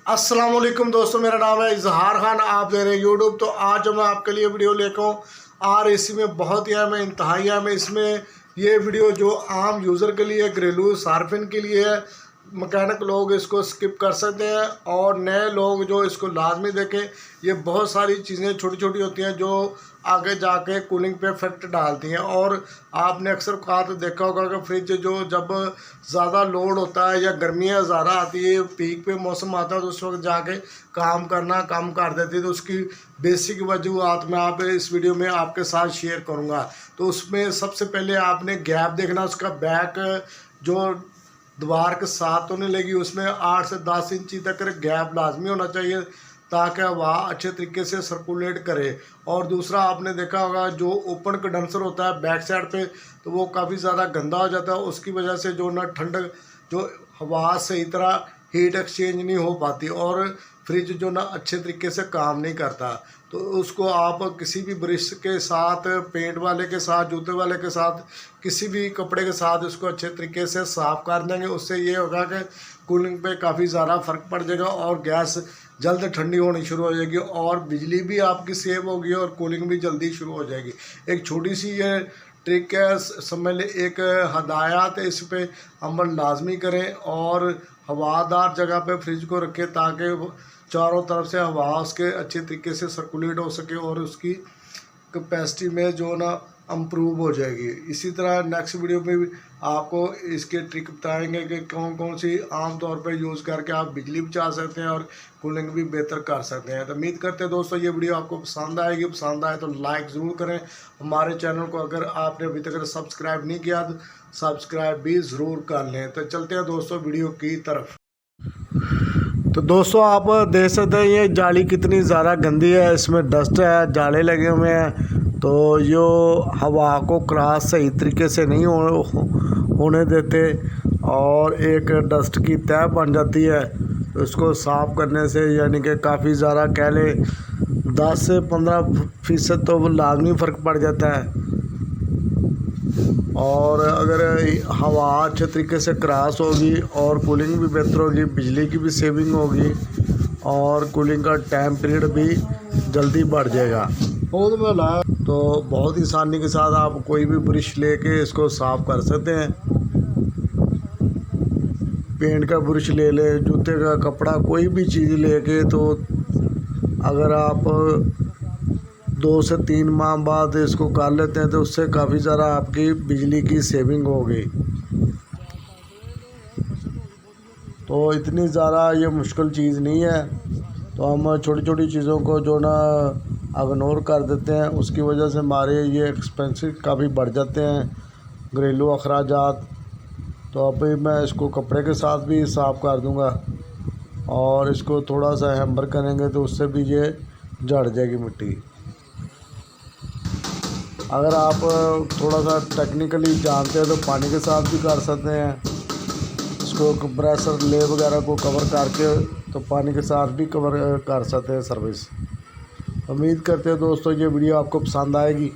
अस्सलाम वालेकुम दोस्तों, मेरा नाम है इजहार खान। आप दे रहे हैं यूट्यूब। तो आज मैं आपके लिए वीडियो लेकर हूँ आर एसी में बहुत ही अहम है, इंतहाई अहम है। इसमें ये वीडियो जो आम यूज़र के लिए, घरेलू सार्फिन के लिए है। मैकेनिक लोग इसको स्किप कर सकते हैं और नए लोग जो इसको लाजमी देखें। ये बहुत सारी चीज़ें छोटी छोटी होती हैं जो आगे जाके कूलिंग पे इफेक्ट डालती हैं। और आपने अक्सर कहा तो देखा होगा कि फ्रिज जो जब ज़्यादा लोड होता है या गर्मियाँ ज़्यादा आती है, पीक पे मौसम आता है, तो उस वक्त जाके काम करना कम कर देती है। तो उसकी बेसिक वजूहत मैं आप इस वीडियो में आपके साथ शेयर करूँगा। तो उसमें सबसे पहले आपने गैप देखना, उसका बैक जो दीवार के साथ होने लगी उसमें 8 से 10 इंची तक गैप लाजमी होना चाहिए ताकि हवा अच्छे तरीके से सर्कुलेट करे। और दूसरा आपने देखा होगा जो ओपन कंडेंसर होता है बैक साइड पे, तो वो काफ़ी ज़्यादा गंदा हो जाता है। उसकी वजह से जो ना ठंडक, जो हवा सही तरह हीट एक्सचेंज नहीं हो पाती और फ्रिज जो ना अच्छे तरीके से काम नहीं करता। तो उसको आप किसी भी ब्रश के साथ, पेंट वाले के साथ, जूते वाले के साथ, किसी भी कपड़े के साथ इसको अच्छे तरीके से साफ़ कर देंगे। उससे ये होगा कि कूलिंग पे काफ़ी ज़्यादा फ़र्क पड़ जाएगा और गैस जल्द ठंडी होनी शुरू हो जाएगी और बिजली भी आपकी सेव होगी और कूलिंग भी जल्दी शुरू हो जाएगी। एक छोटी सी ये ट्रिक है, समझ ले, एक हदायत है, इस पर अमल लाजमी करें और हवादार जगह पे फ्रिज को रखें ताकि चारों तरफ से हवा उसके अच्छे तरीके से सर्कुलेट हो सके और उसकी कैपेसिटी में जो ना इम्प्रूव हो जाएगी। इसी तरह नेक्स्ट वीडियो में भी आपको इसके ट्रिक बताएंगे कि कौन कौन सी आम तौर पर यूज़ करके आप बिजली बचा सकते हैं और कूलिंग भी बेहतर कर सकते हैं। तो उम्मीद करते हैं दोस्तों ये वीडियो आपको पसंद आएगी। पसंद आए तो लाइक ज़रूर करें। हमारे चैनल को अगर आपने अभी तक सब्सक्राइब नहीं किया तो सब्सक्राइब भी ज़रूर कर लें। तो चलते हैं दोस्तों वीडियो की तरफ। तो दोस्तों आप देख सकते हैं ये जाली कितनी ज़्यादा गंदी है, इसमें डस्ट है, जाले लगे हुए हैं। तो यो हवा को क्रॉस सही तरीके से नहीं होने देते और एक डस्ट की तह बन जाती है। तो इसको साफ़ करने से यानी कि काफ़ी ज़्यादा कह लें 10 से 15% तो वो लाजमी फ़र्क पड़ जाता है। और अगर हवा अच्छे तरीके से क्रॉस होगी और कूलिंग भी बेहतर होगी, बिजली की भी सेविंग होगी और कूलिंग का टाइम पीरियड भी जल्दी बढ़ जाएगा। तो बहुत ही आसानी के साथ आप कोई भी ब्रश लेके इसको साफ़ कर सकते हैं। पेंट का ब्रश ले लें, जूते का कपड़ा, कोई भी चीज़ लेके, तो अगर आप 2 से 3 माह बाद इसको कर लेते हैं तो उससे काफ़ी ज़्यादा आपकी बिजली की सेविंग होगी। तो इतनी ज़्यादा ये मुश्किल चीज़ नहीं है। तो हम छोटी छोटी चीज़ों को जो ना इग्नोर कर देते हैं, उसकी वजह से हमारे ये एक्सपेंसिव काफ़ी बढ़ जाते हैं, घरेलू अखराजात। तो अभी मैं इसको कपड़े के साथ भी साफ़ कर दूंगा और इसको थोड़ा सा हैम्बर करेंगे तो उससे भी ये झड़ जाएगी मिट्टी। अगर आप थोड़ा सा टेक्निकली जानते हैं तो पानी के साथ भी कर सकते हैं। इसको कंप्रेसर ले वगैरह को कवर करके तो पानी के साथ भी कवर कर सकते हैं सर्विस। उम्मीद करते हैं दोस्तों ये वीडियो आपको पसंद आएगी।